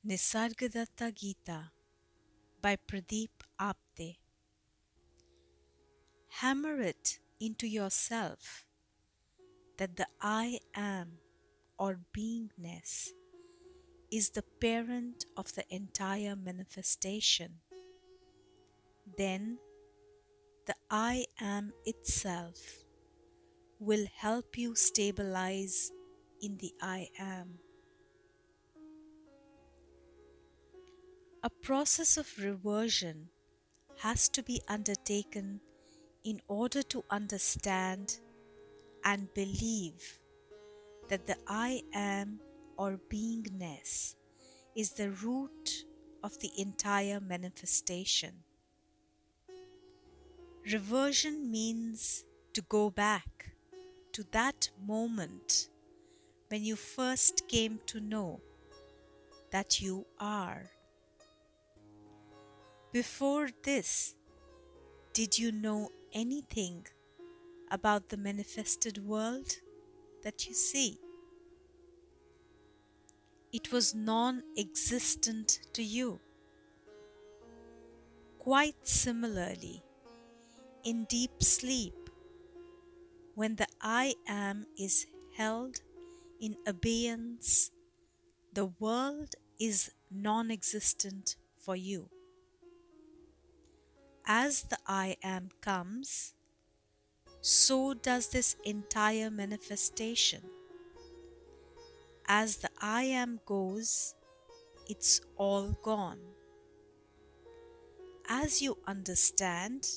Nisargadatta Gita by Pradeep Apte. Hammer it into yourself that the I am or beingness is the parent of the entire manifestation. Then the I am itself will help you stabilize in the I am. A process of reversion has to be undertaken in order to understand and believe that the I am or beingness is the root of the entire manifestation. Reversion means to go back to that moment when you first came to know that you are. Before this, did you know anything about the manifested world that you see? It was non-existent to you. Quite similarly, in deep sleep, when the I am is held in abeyance, the world is non-existent for you. As the I am comes, so does this entire manifestation. As the I am goes, it's all gone. As you understand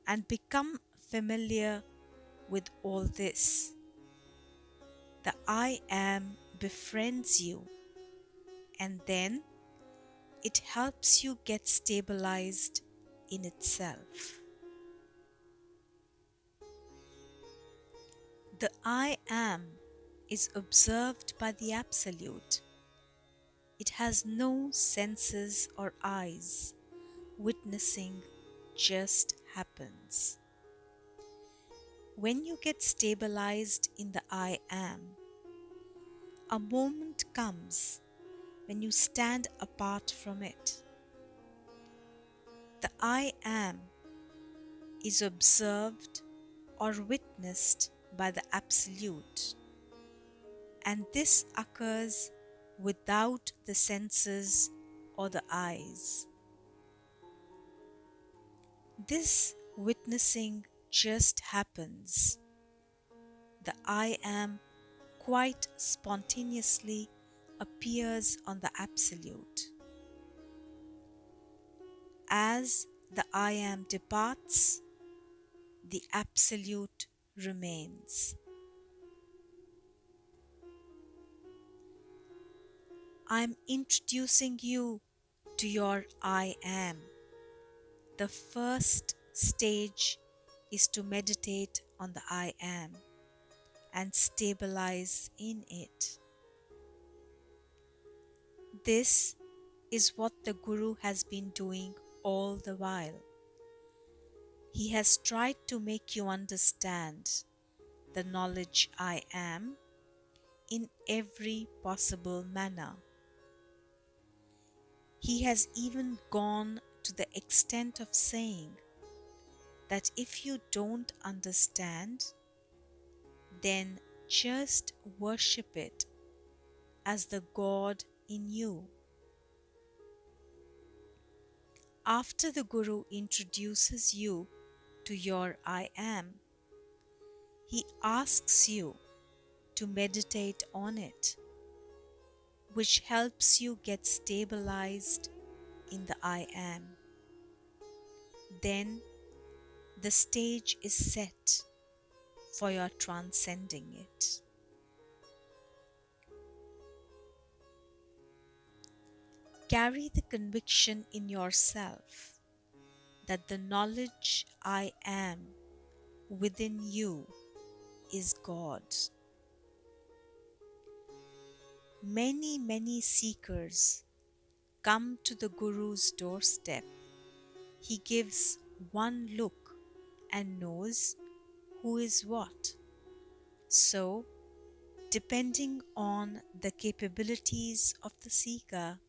and become familiar with all this, the I am befriends you, and then it helps you get stabilized in itself. The I am is observed by the Absolute. It has no senses or eyes. Witnessing just happens. When you get stabilized in the I am, a moment comes when you stand apart from it. The I am is observed or witnessed by the Absolute, and this occurs without the senses or the eyes. This witnessing just happens. The I am quite spontaneously appears on the Absolute. As the I am departs, the Absolute remains. I am introducing you to your I am. The first stage is to meditate on the I am and stabilize in it. This is what the Guru has been doing all the while. He has tried to make you understand the knowledge I am in every possible manner. He has even gone to the extent of saying that if you don't understand, then just worship it as the God in you. After the Guru introduces you to your I am, he asks you to meditate on it, which helps you get stabilized in the I am. Then the stage is set for your transcending it. Carry the conviction in yourself that the knowledge I am within you is God. Many seekers come to the Guru's doorstep. He gives one look and knows who is what. So, depending on the capabilities of the seeker,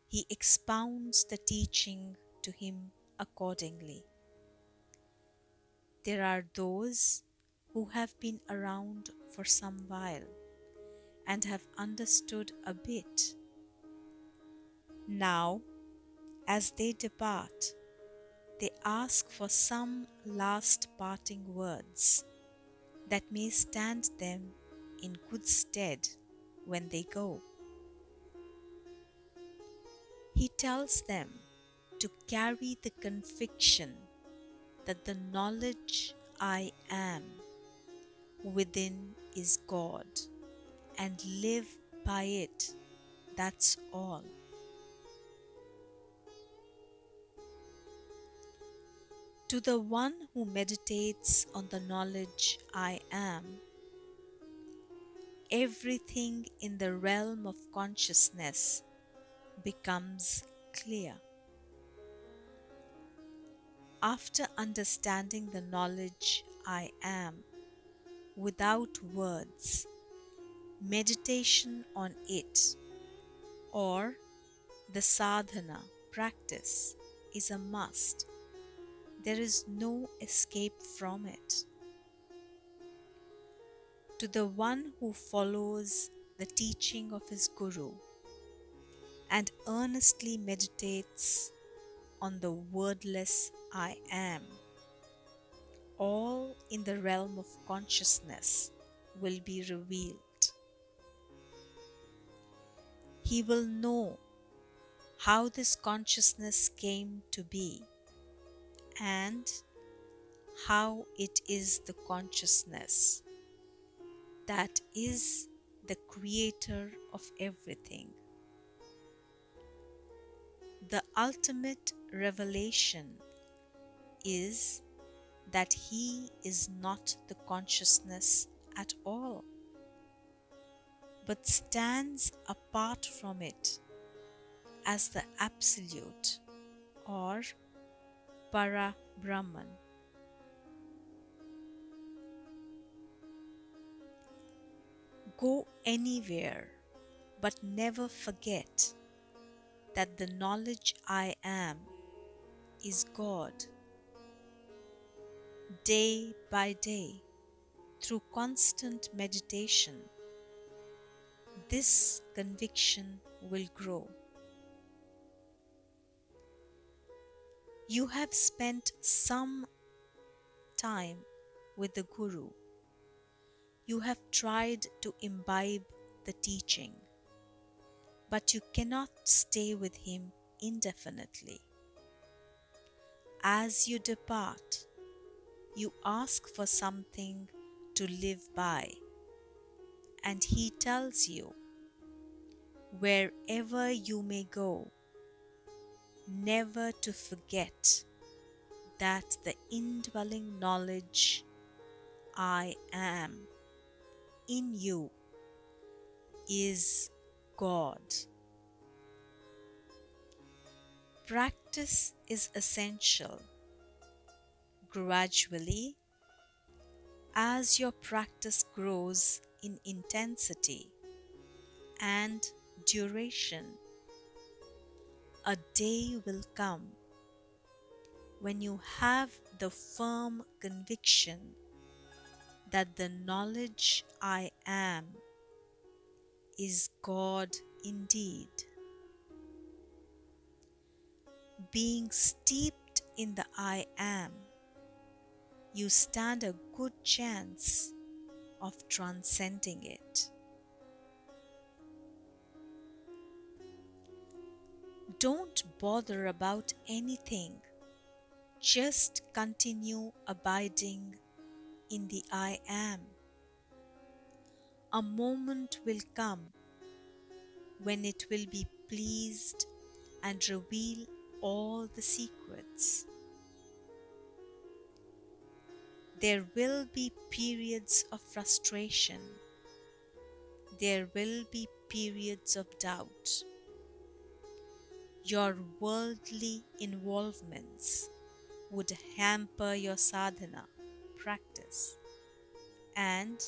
he expounds the teaching to him accordingly. There are those who have been around for some while and have understood a bit. Now, as they depart, they ask for some last parting words that may stand them in good stead when they go. He tells them to carry the conviction that the knowledge I am within is God and live by it. That's all. To the one who meditates on the knowledge I am, everything in the realm of consciousness becomes clear. After understanding the knowledge I am without words, meditation on it or the sadhana practice is a must. There is no escape from it. To the one who follows the teaching of his Guru and earnestly meditates on the wordless I am, all in the realm of consciousness will be revealed. He will know how this consciousness came to be and how it is the consciousness that is the creator of everything. The ultimate revelation is that he is not the consciousness at all, but stands apart from it as the absolute or para Brahman. Go anywhere, but never forget that the knowledge I am is God. Day by day, through constant meditation, this conviction will grow. You have spent some time with the Guru. You have tried to imbibe the teaching, but you cannot stay with him indefinitely. As you depart, you ask for something to live by, and he tells you, wherever you may go, never to forget that the indwelling knowledge I am in you is God. Practice is essential. Gradually, as your practice grows in intensity and duration, a day will come when you have the firm conviction that the knowledge I am is God indeed. Being steeped in the I am, you stand a good chance of transcending it. Don't bother about anything. Just continue abiding in the I am. A moment will come when it will be pleased and reveal all the secrets. There will be periods of frustration. there will be periods of doubt. Your worldly involvements would hamper your sadhana practice, and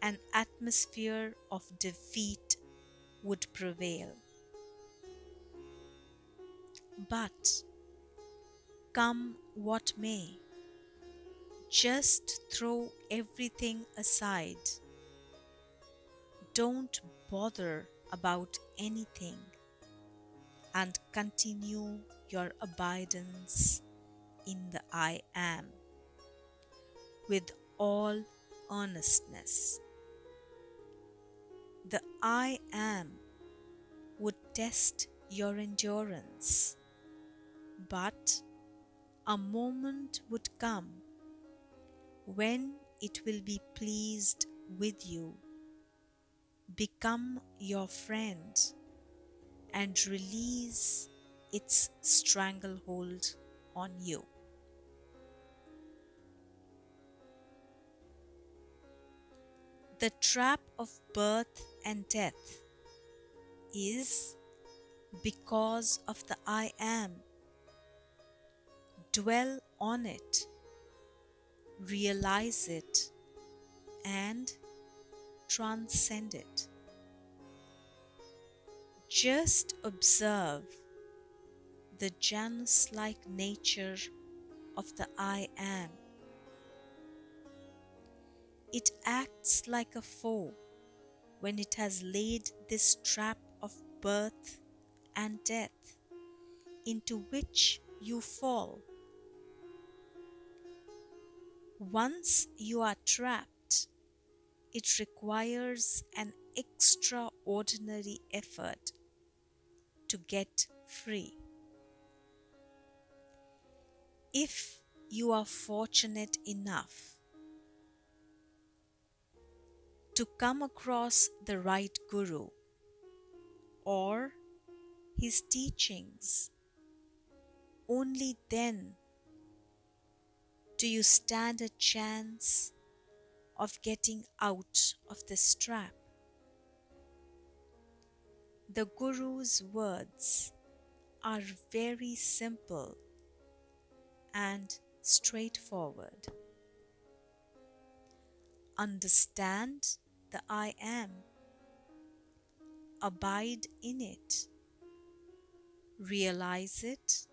an atmosphere of defeat would prevail. But come what may, just throw everything aside. Don't bother about anything and continue your abidance in the I Am with all earnestness. The I Am would test your endurance, but a moment would come when it will be pleased with you, become your friend, and release its stranglehold on you. The trap of birth and death is because of the I Am. Dwell on it, realize it, and transcend it. Just observe the Janus-like nature of the I Am. It acts like a foe when it has laid this trap of birth and death into which you fall. Once you are trapped, it requires an extraordinary effort to get free. If you are fortunate enough to come across the right guru or his teachings, only then do you stand a chance of getting out of this trap. The Guru's words are very simple and straightforward. Understand the I Am. Abide in it. Realize it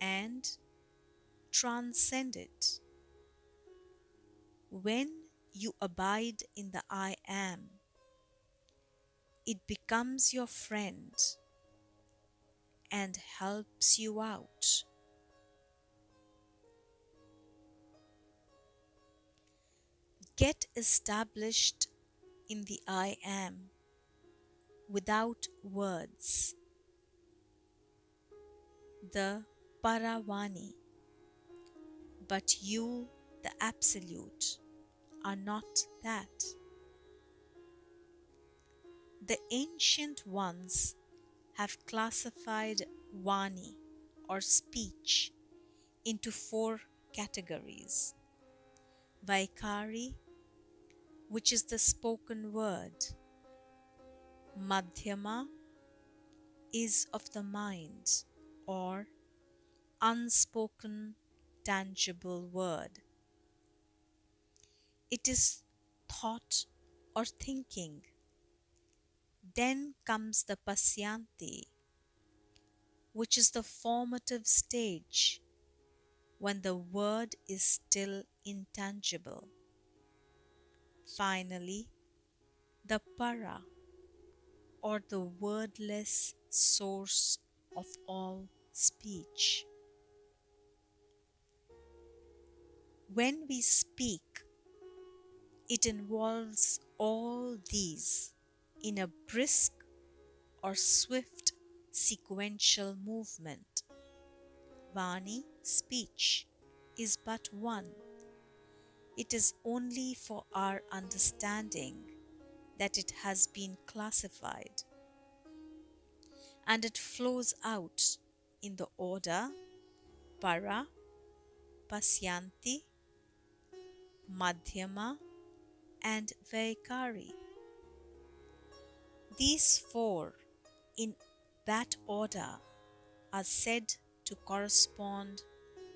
and transcend it. When you abide in the I Am, it becomes your friend and helps you out. Get established in the I Am without words. The Paravani, but you, the Absolute, are not that. The ancient ones have classified Vani or speech into 4 categories. Vaikari, which is the spoken word. Madhyama is of the mind or unspoken tangible word. It is thought or thinking. Then comes the Pasyanti, which is the formative stage when the word is still intangible. Finally, the Para, or the wordless source of all speech. When we speak, it involves all these in a brisk or swift sequential movement. Vani, speech, is but one. It is only for our understanding that it has been classified, and it flows out in the order Para, Pasyanti, Madhyama, and Vaikari. These four, in that order, are said to correspond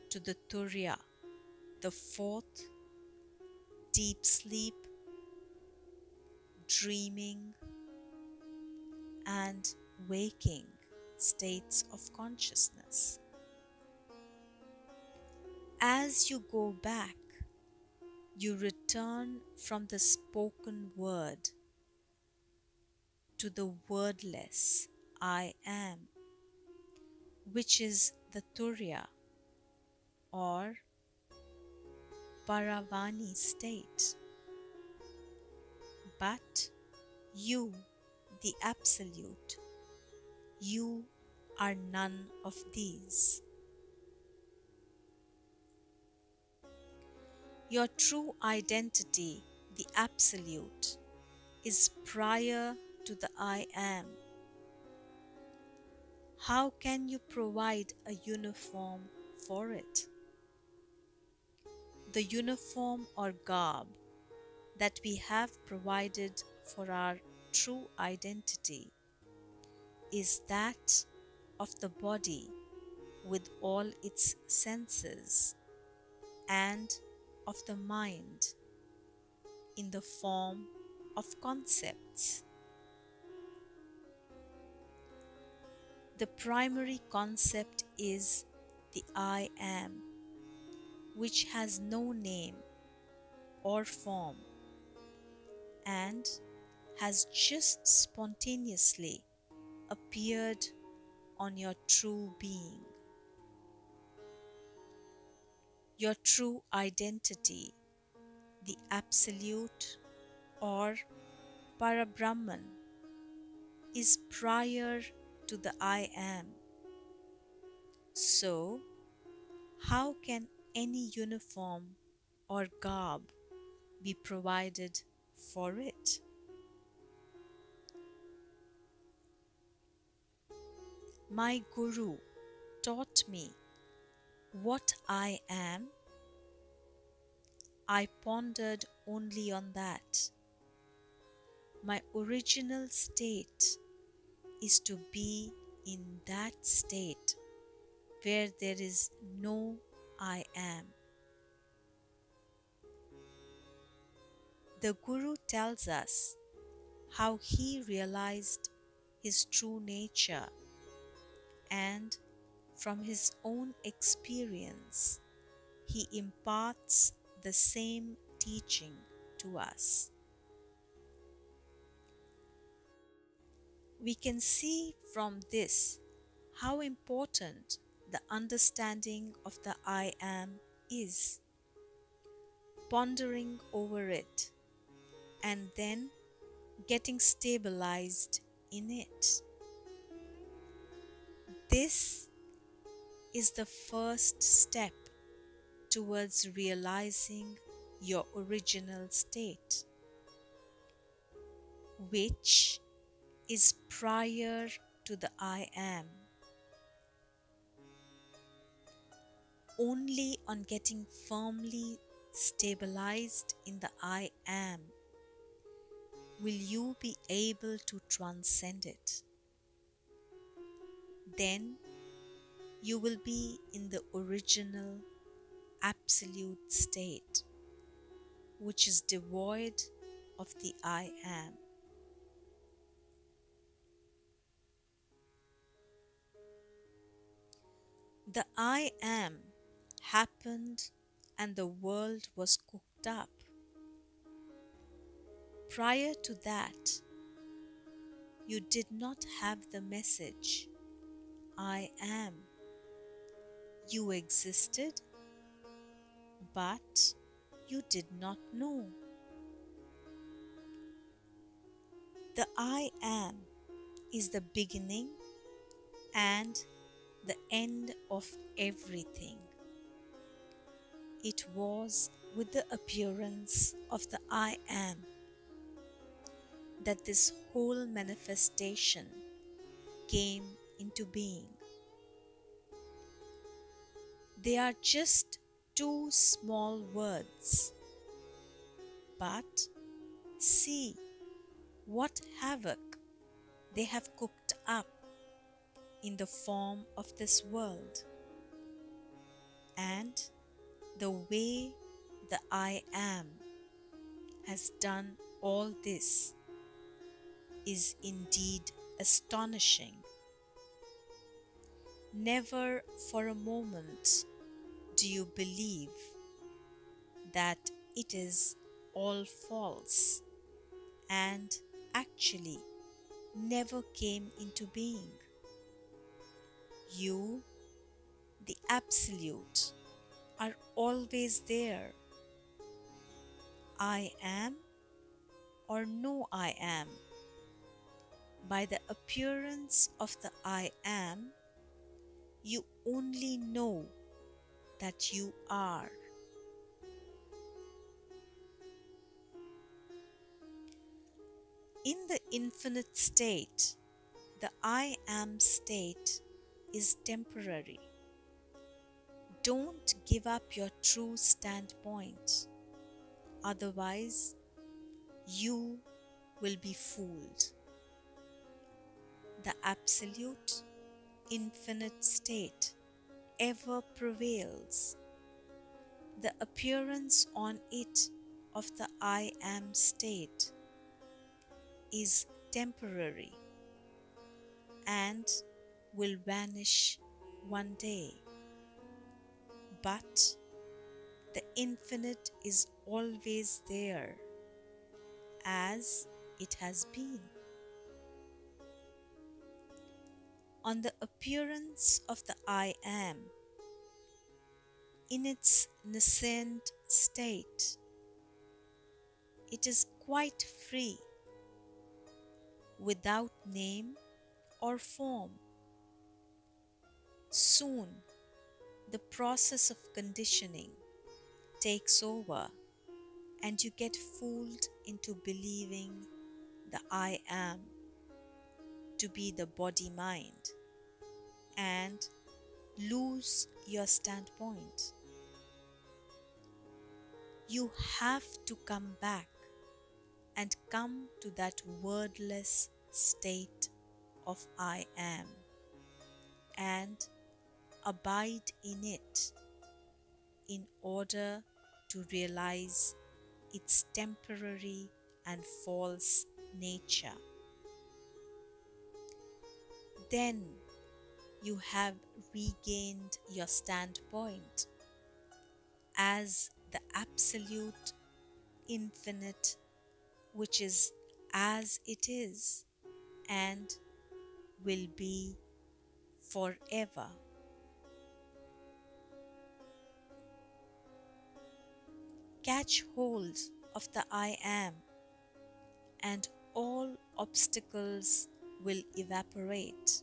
to the Turiya, the fourth, deep sleep, dreaming, and waking states of consciousness. As you go back, you return from the spoken word to the wordless I am, which is the Turiya or Paravani state. But you, the Absolute, you are none of these. Your true identity, the Absolute, is prior to the I am. How can you provide a uniform for it? The uniform or garb that we have provided for our true identity is that of the body with all its senses and of the mind in the form of concepts. The primary concept is the I am, which has no name or form and has just spontaneously appeared on your true being. Your true identity, the Absolute or Parabrahman, is prior to the I am. So, how can any uniform or garb be provided for it? My Guru taught me what I am. I pondered only on that. My original state is to be in that state where there is no I am. The Guru tells us how he realized his true nature, and from his own experience, he imparts the same teaching to us. We can see from this how important the understanding of the I am is. Pondering over it and then getting stabilized in it. This is the first step towards realizing your original state, which is prior to the I am. Only on getting firmly stabilized in the I am will you be able to transcend it. Then you will be in the original absolute state, which is devoid of the I am. The I am happened and the world was cooked up. Prior to that, you did not have the message, I am. You existed, but you did not know. The I am is the beginning and the end of everything. It was with the appearance of the I am that this whole manifestation came into being. They are just two small words, but see what havoc they have cooked up in the form of this world. And the way the I Am has done all this is indeed astonishing. Never for a moment do you believe that it is all false and actually never came into being. You, the Absolute, are always there. I am or no I am. By the appearance of the I am, you only know that you are. In the infinite state, the I am state is temporary. Don't give up your true standpoint, otherwise, you will be fooled. The absolute, infinite state ever prevails. The appearance on it of the I am state is temporary and will vanish one day. But the infinite is always there, as it has been. On the appearance of the I am, in its nascent state, it is quite free, without name or form. Soon, the process of conditioning takes over and you get fooled into believing the I am to be the body mind and lose your standpoint. You have to come back and come to that wordless state of I am and abide in it in order to realize its temporary and false nature. Then you have regained your standpoint as the absolute infinite, which is as it is and will be forever. Catch hold of the I am, and all obstacles will evaporate.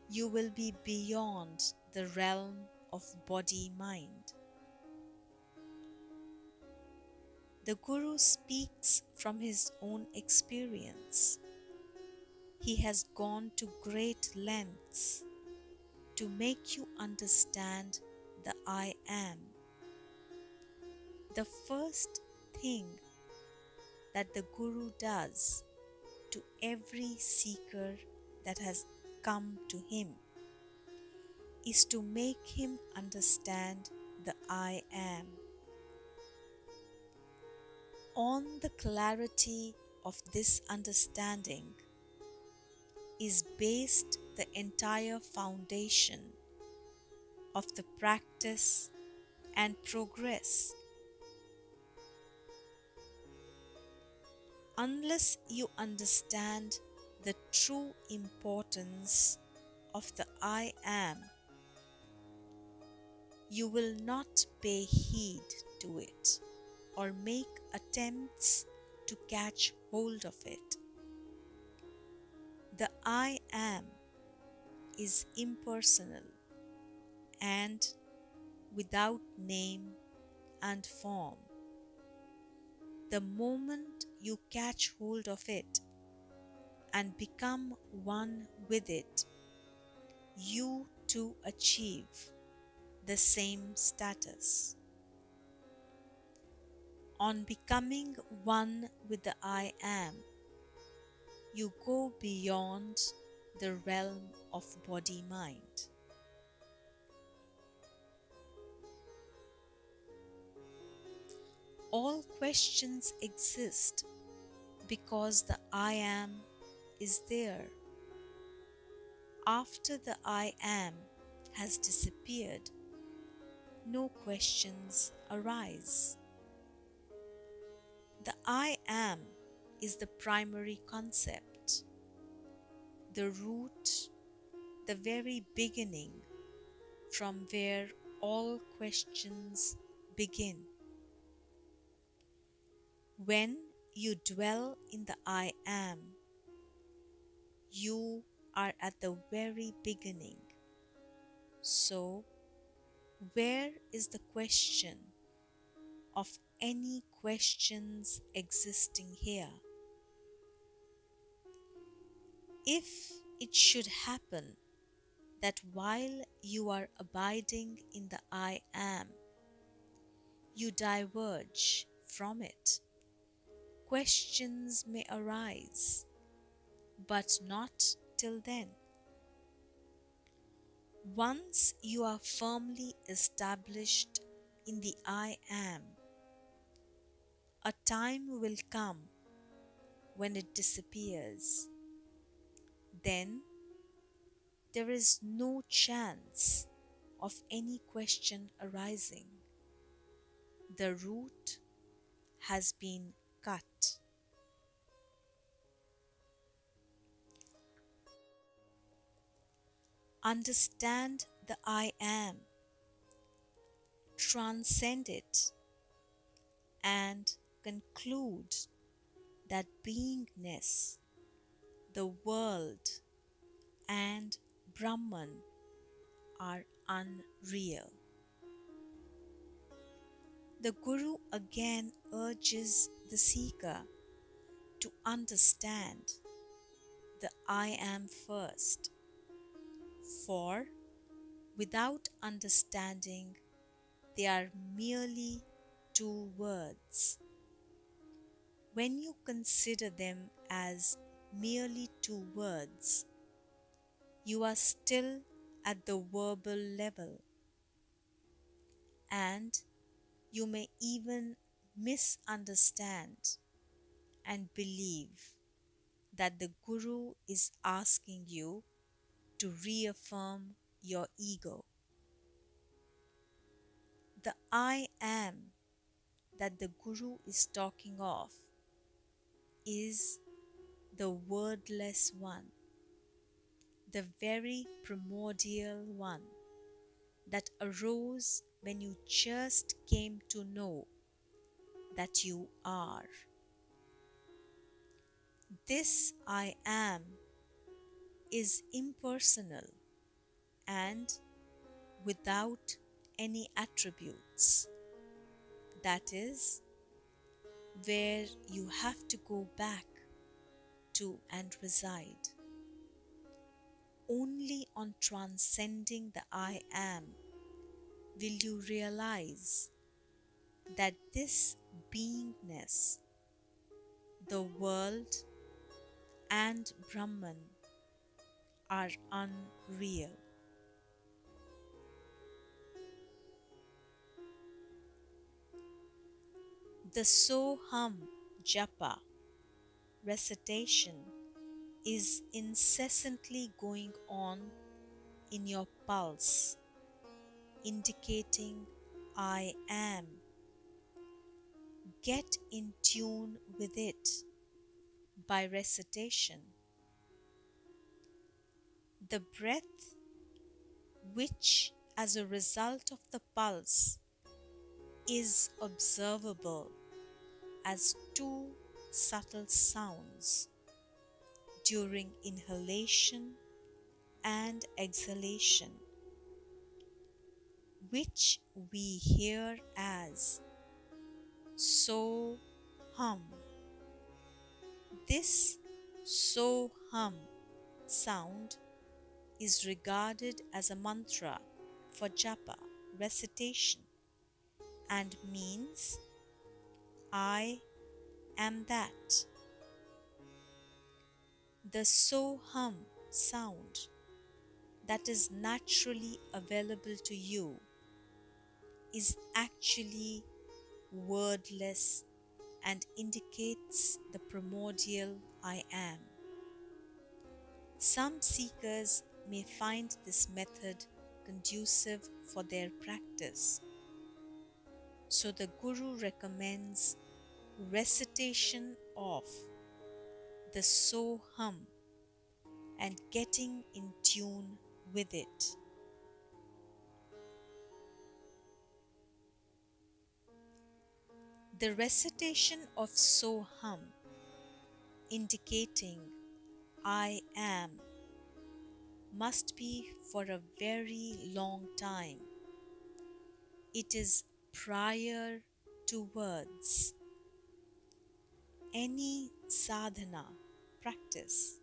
You will be beyond the realm of body-mind. The Guru speaks from his own experience. He has gone to great lengths to make you understand the I am. The first thing that the Guru does to every seeker that has come to him is to make him understand the I am. On the clarity of this understanding is based the entire foundation of the practice and progress. Unless you understand the true importance of the I am, you will not pay heed to it or make attempts to catch hold of it. The I am is impersonal and without name and form. The moment you catch hold of it and become one with it, you too achieve the same status. On becoming one with the I am, you go beyond the realm of body-mind. All questions exist because the I am is there. After the I am has disappeared, no questions arise. The I am is the primary concept, the root, the very beginning from where all questions begin. When you dwell in the I am, you are at the very beginning. So, where is the question of any questions existing here? If it should happen that while you are abiding in the I am, you diverge from it, questions may arise, but not till then. Once you are firmly established in the I am, a time will come when it disappears. Then there is no chance of any question arising. The root has been cut. Understand the I am, transcend it, and conclude that beingness, the world, and Brahman are unreal. The Guru again urges the seeker to understand the I am first, for without understanding, they are merely two words. When you consider them as merely two words, you are still at the verbal level, and you may even misunderstand and believe that the Guru is asking you to reaffirm your ego. The I am that the Guru is talking of is the wordless one, the very primordial one that arose when you just came to know that you are. This I am is impersonal and without any attributes. That is where you have to go back to and reside. Only on transcending the I am will you realize that this beingness, the world, and Brahman are unreal. The Soham Japa recitation is incessantly going on in your pulse, indicating I am. Get in tune with it by recitation. The breath, which as a result of the pulse is observable as two subtle sounds during inhalation and exhalation, which we hear as so hum. This so hum sound is regarded as a mantra for japa recitation and means I am that. The Soham sound that is naturally available to you is actually wordless and indicates the primordial I am. Some seekers may find this method conducive for their practice, so the Guru recommends recitation of the Soham and getting in tune with it. The recitation of Soham, indicating I am, must be for a very long time. It is prior to words. Any sadhana practice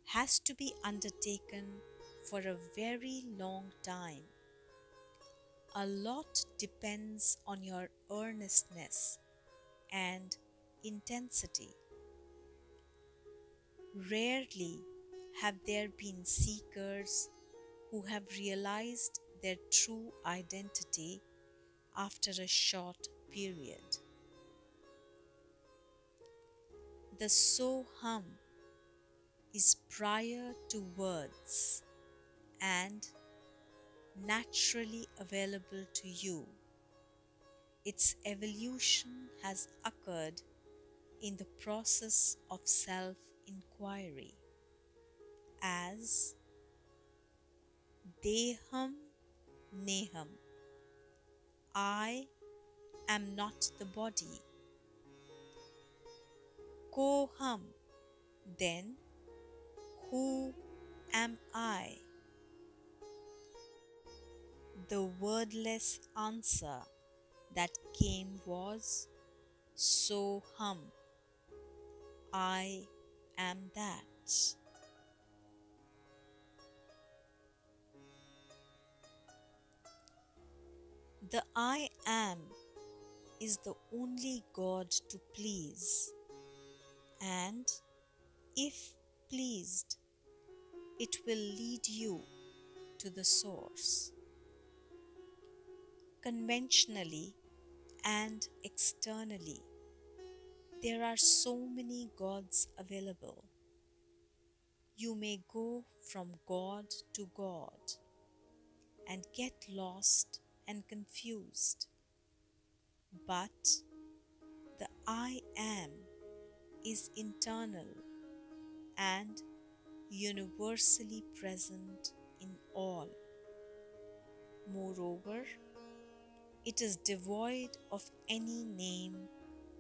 has to be undertaken for a very long time. A lot depends on your earnestness and intensity. Rarely have there been seekers who have realized their true identity after a short period. The Soham is prior to words and naturally available to you. Its evolution has occurred in the process of self-inquiry as Deham Neham. I am not the body. Koham, then who am I? The wordless answer that came was Soham. I am that. The I am is the only God to please, and if pleased, it will lead you to the source. Conventionally and externally, there are so many gods available. You may go from God to God and get lost and confused. But the I am is internal and universally present in all. Moreover, it is devoid of any name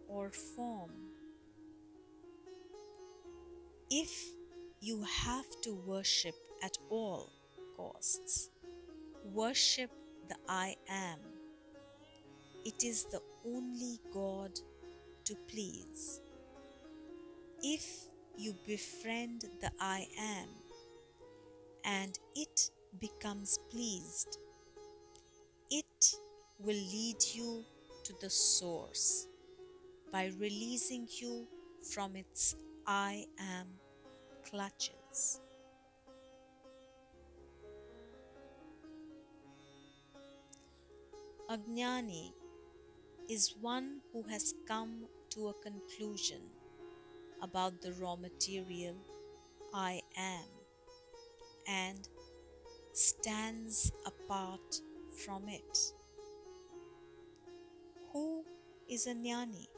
or form. If you have to worship at all costs, worship the I am. It is the only God to please. If you befriend the I am and it becomes pleased, it will lead you to the source by releasing you from its I am clutches. Ajnani is one who has come to a conclusion about the raw material I am and stands apart from it. Who is a jnani?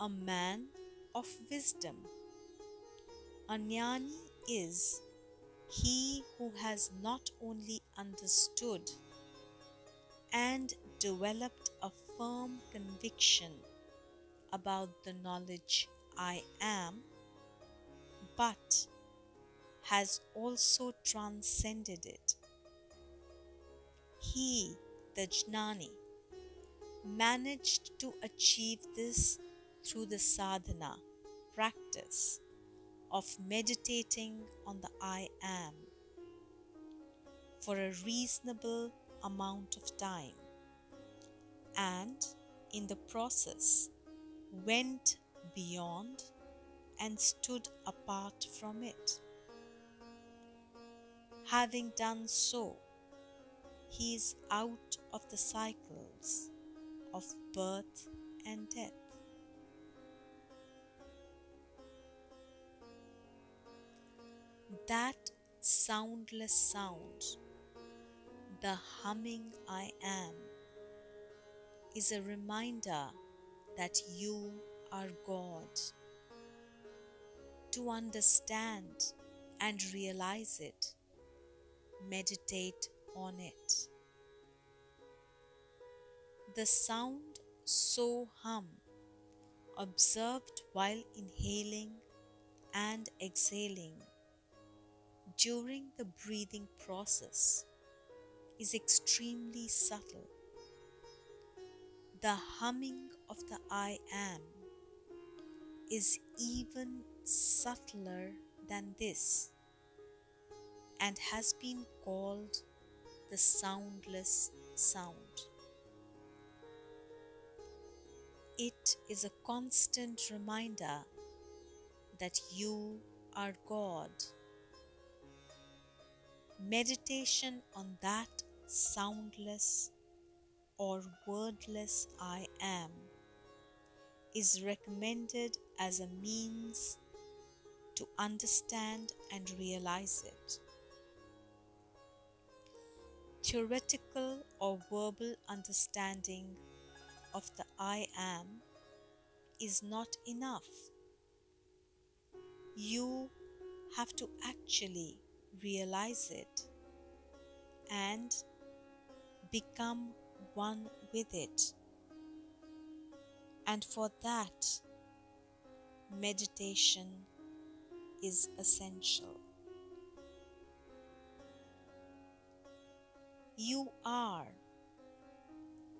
A man of wisdom. A jnani is he who has not only understood and developed a firm conviction about the knowledge I am, but has also transcended it. He, the jnani, managed to achieve this through the sadhana practice of meditating on the I am for a reasonable amount of time, and in the process went beyond and stood apart from it. Having done so, he is out of the cycles of birth and death. That soundless sound, the humming I am, is a reminder that you are God. To understand and realize it, meditate on it. The sound so hum, observed while inhaling and exhaling during the breathing process, is extremely subtle. The humming of the I am is even subtler than this and has been called the soundless sound. It is a constant reminder that you are God. Meditation on that soundless or wordless I am is recommended as a means to understand and realize it. Theoretical or verbal understanding of the I am is not enough. You have to actually realize it and become one with it. And for that, meditation is essential. You are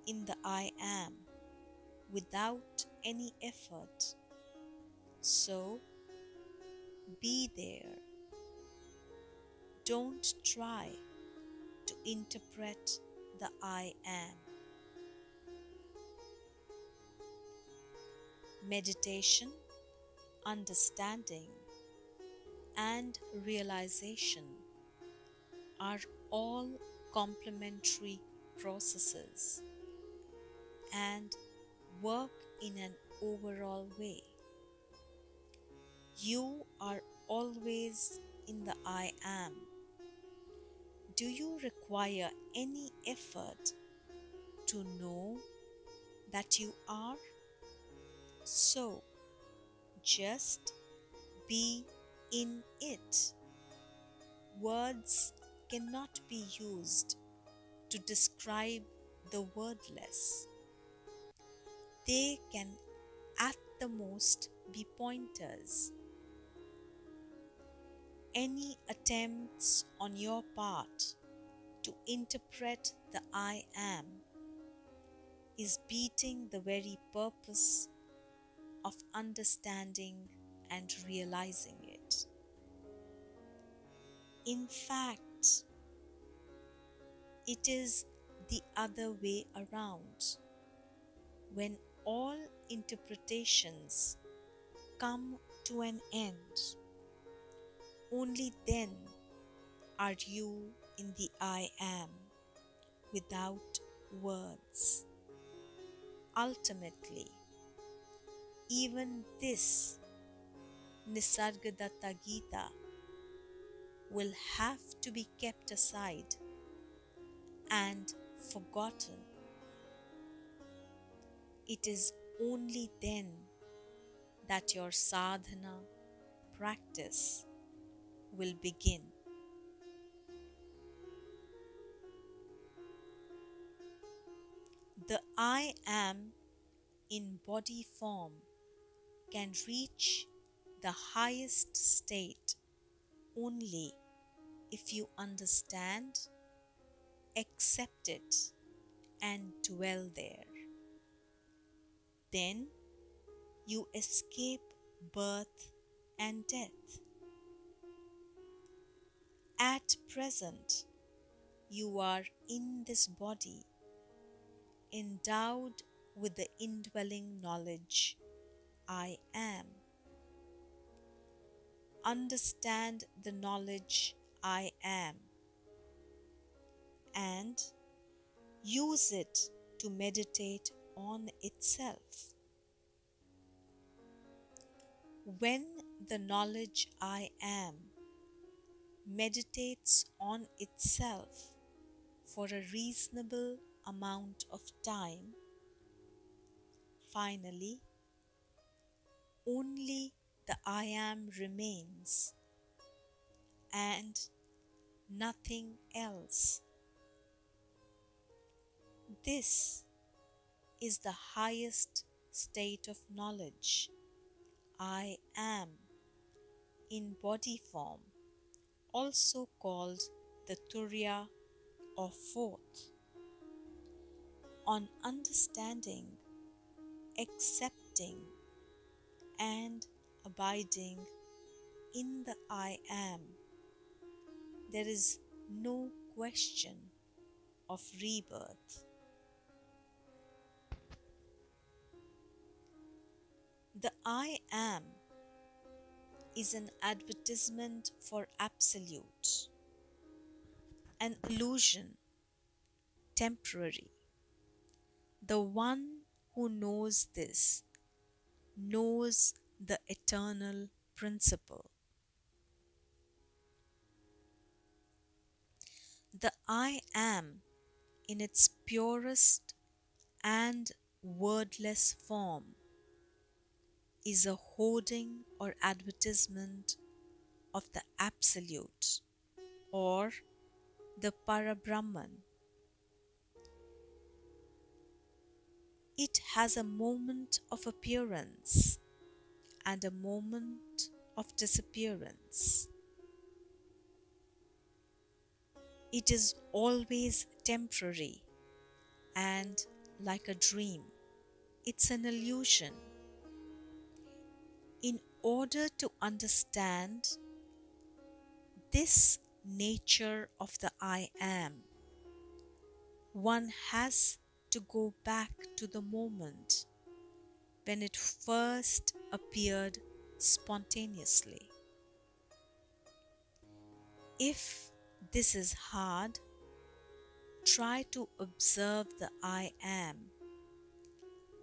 in the I am without any effort. So, be there. Don't try to interpret the I am. Meditation, understanding, and realization are all complementary processes and work in an overall way. You are always in the I am. Do you require any effort to know that you are? So, just be in it. Words cannot be used to describe the wordless. They can at the most be pointers. Any attempts on your part to interpret the I am is beating the very purpose of understanding and realizing it. In fact, it is the other way around. When all interpretations come to an end, only then are you in the I am without words. Ultimately, even this Nisargadatta Gita will have to be kept aside and forgotten. It is only then that your sadhana practice will begin. The I am in body form can reach the highest state only if you understand, accept it, and dwell there. Then you escape birth and death. At present, you are in this body, endowed with the indwelling knowledge, I am. understand the knowledge I am and use it to meditate on itself. When the knowledge I am meditates on itself for a reasonable amount of time, finally, only the I am remains and nothing else. This is the highest state of knowledge, I am, in body form, also called the Turiya or fourth. On understanding, accepting, and abiding in the I am, there is no question of rebirth. The I am is an advertisement for absolute, an illusion, temporary. The one who knows this knows the eternal principle. The I am, in its purest and wordless form, is a hoarding or advertisement of the Absolute or the Parabrahman. It has a moment of appearance and a moment of disappearance. It is always temporary and like a dream. It's an illusion. In order to understand this nature of the I am, one has to go back to the moment when it first appeared spontaneously. If this is hard, try to observe the I am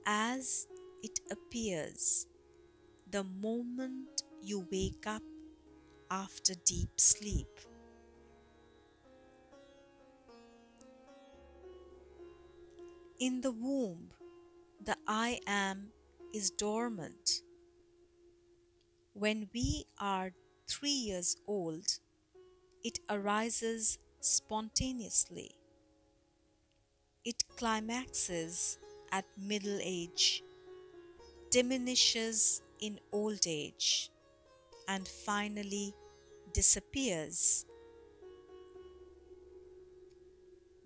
as it appears the moment you wake up after deep sleep. In the womb, the I am is dormant. When we are 3 years old, it arises spontaneously. It climaxes at middle age, diminishes in old age, and finally disappears.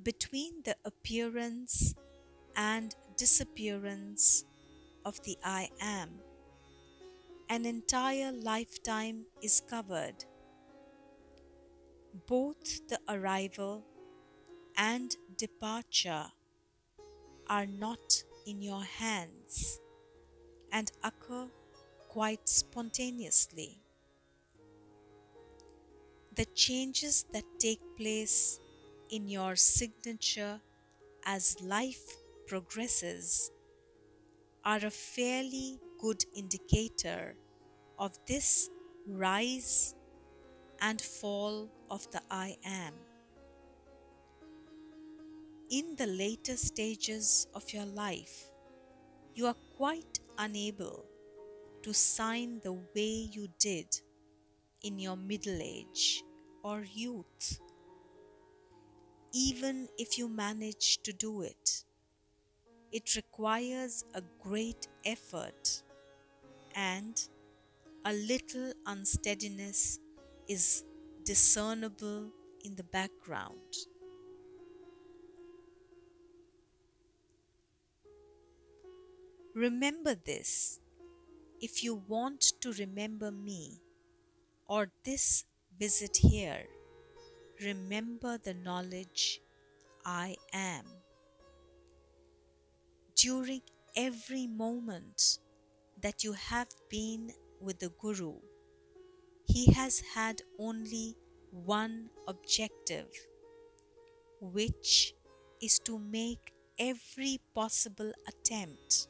Between the appearance and disappearance of the I am, an entire lifetime is covered. Both the arrival and departure are not in your hands and occur quite spontaneously. The changes that take place in your signature as life progresses are a fairly good indicator of this rise and fall of the I am. In the later stages of your life, you are quite unable to sign the way you did in your middle age or youth. Even if you manage to do it, it requires a great effort, and a little unsteadiness is discernible in the background. Remember this if you want to remember me or this visit here. Remember the knowledge I am. During every moment that you have been with the Guru, he has had only one objective, which is to make every possible attempt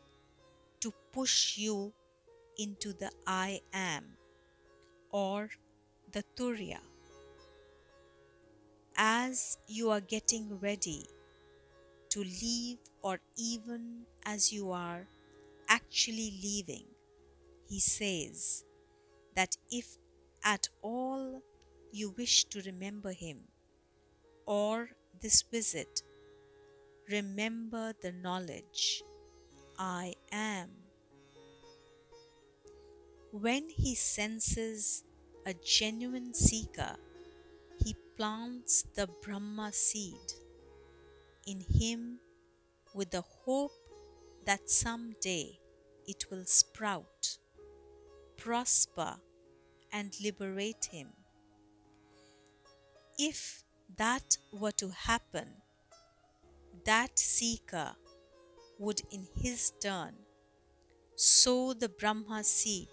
to push you into the I am or the Turiya. As you are getting ready to leave, or even as you are actually leaving, he says that if at all you wish to remember him or this visit, remember the knowledge, I am. When he senses a genuine seeker, he plants the Brahma seed in him with the hope that someday it will sprout, prosper, and liberate him. If that were to happen, that seeker would in his turn sow the Brahma seed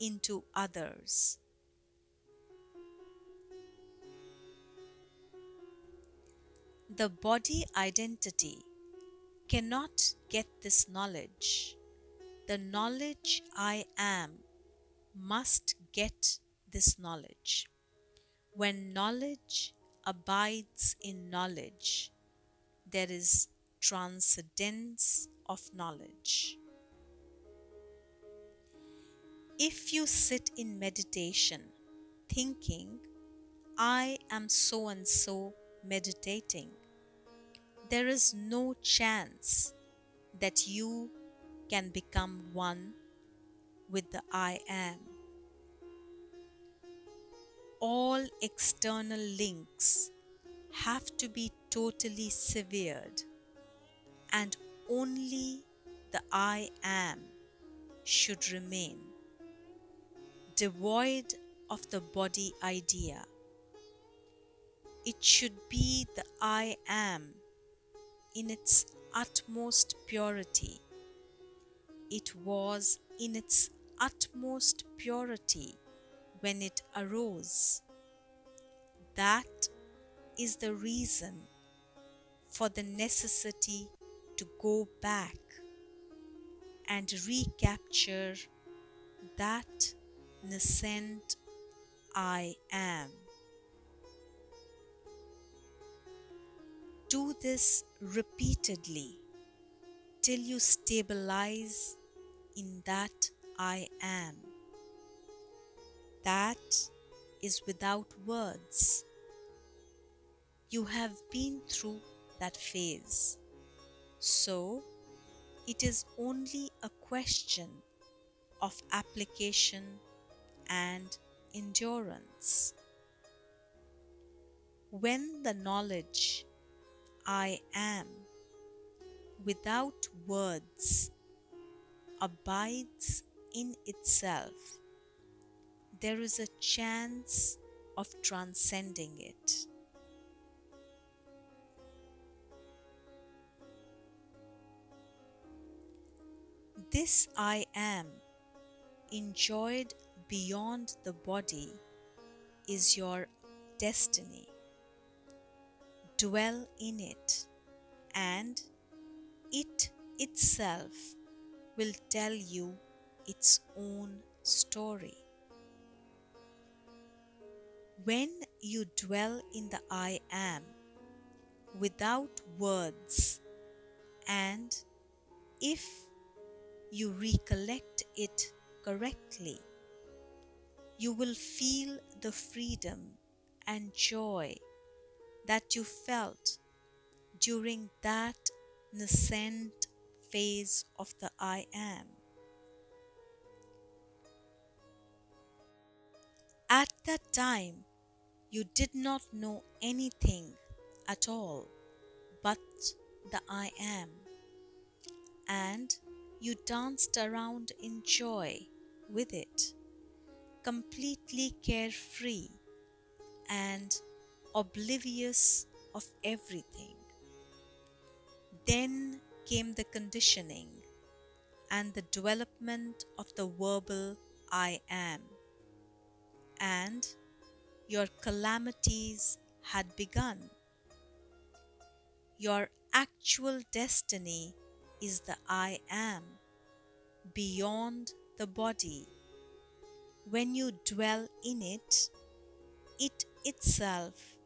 into others. The body identity cannot get this knowledge. The knowledge I am must get this knowledge. When knowledge abides in knowledge, there is transcendence of knowledge. If you sit in meditation thinking, I am so and so meditating, there is no chance that you can become one with the I am. All external links have to be totally severed, and only the I am should remain, devoid of the body idea. It should be the I am in its utmost purity. It was in its utmost purity when it arose. That is the reason for the necessity to go back and recapture that nascent I am. Do this repeatedly till you stabilize in that I am. That is without words. You have been through that phase, so it is only a question of application and endurance. When the knowledge I am without words abides in itself, there is a chance of transcending it. This I am, enjoyed beyond the body, is your destiny. Dwell in it, and it itself will tell you its own story. When you dwell in the I am without words, and if you recollect it correctly, you will feel the freedom and joy that you felt during that nascent phase of the I am. At that time, you did not know anything at all but the I am, and you danced around in joy with it, completely carefree and oblivious of everything. Then came the conditioning and the development of the verbal I am. and your calamities had begun. Your actual destiny is the I am, beyond the body. When you dwell in it, it itself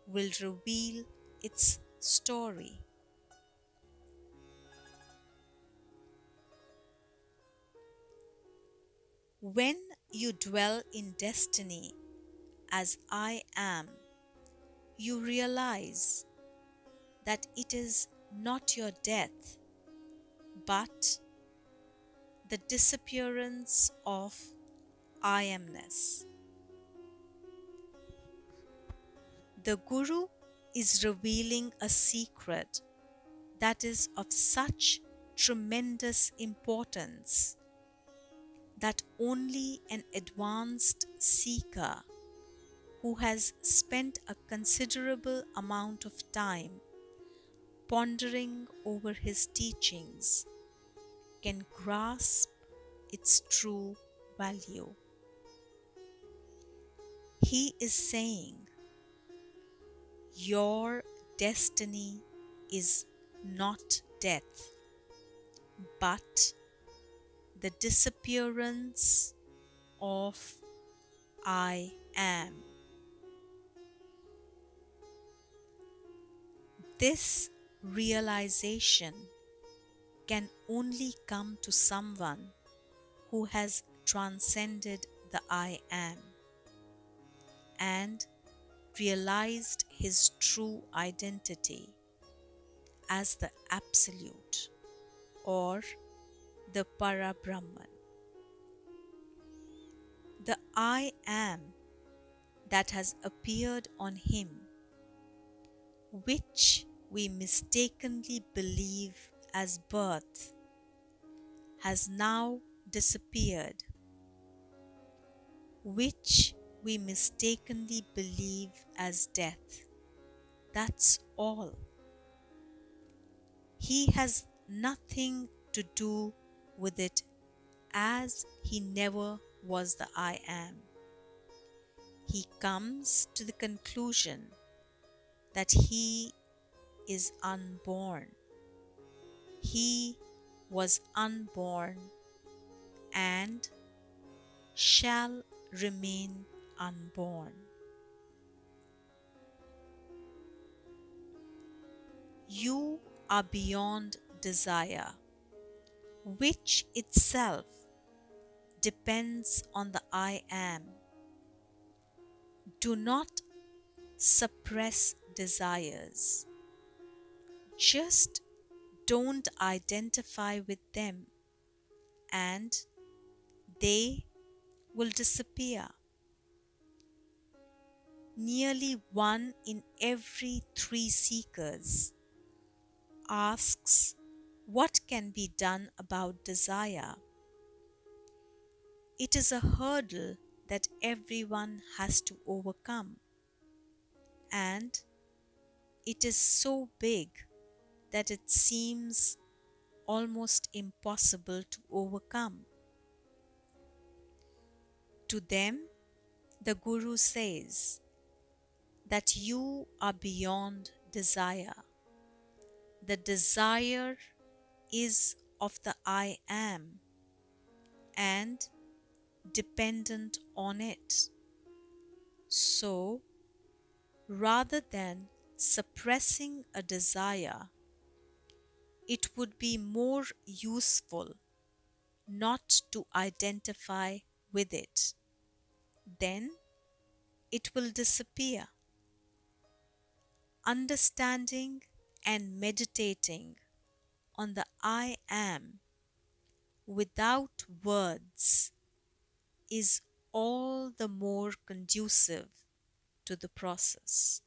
will reveal its story. When you dwell in destiny as I am, you realize that it is not your death, but the disappearance of I amness. The Guru is revealing a secret that is of such tremendous importance that only an advanced seeker who has spent a considerable amount of time pondering over his teachings can grasp its true value. He is saying, your destiny is not death, but the disappearance of I am. This realization can only come to someone who has transcended the I am and realized his true identity as the Absolute or the Para-Brahman. The I am that has appeared on him, which we mistakenly believe as birth, has now disappeared, which we mistakenly believe as death. That's all. He has nothing to do with it, as he never was the I am. He comes to the conclusion that he is unborn. He was unborn and shall remain unborn. You are beyond desire, which itself depends on the I am. Do not suppress desires. Just don't identify with them, and they will disappear. Nearly 1 in every 3 seekers asks what can be done about desire. It is a hurdle that everyone has to overcome, and it is so big that it seems almost impossible to overcome. To them, the Guru says that you are beyond desire. The desire is of the I am and dependent on it. So, rather than suppressing a desire, it would be more useful not to identify with it. Then it will disappear. Understanding and meditating on the I am without words is all the more conducive to the process.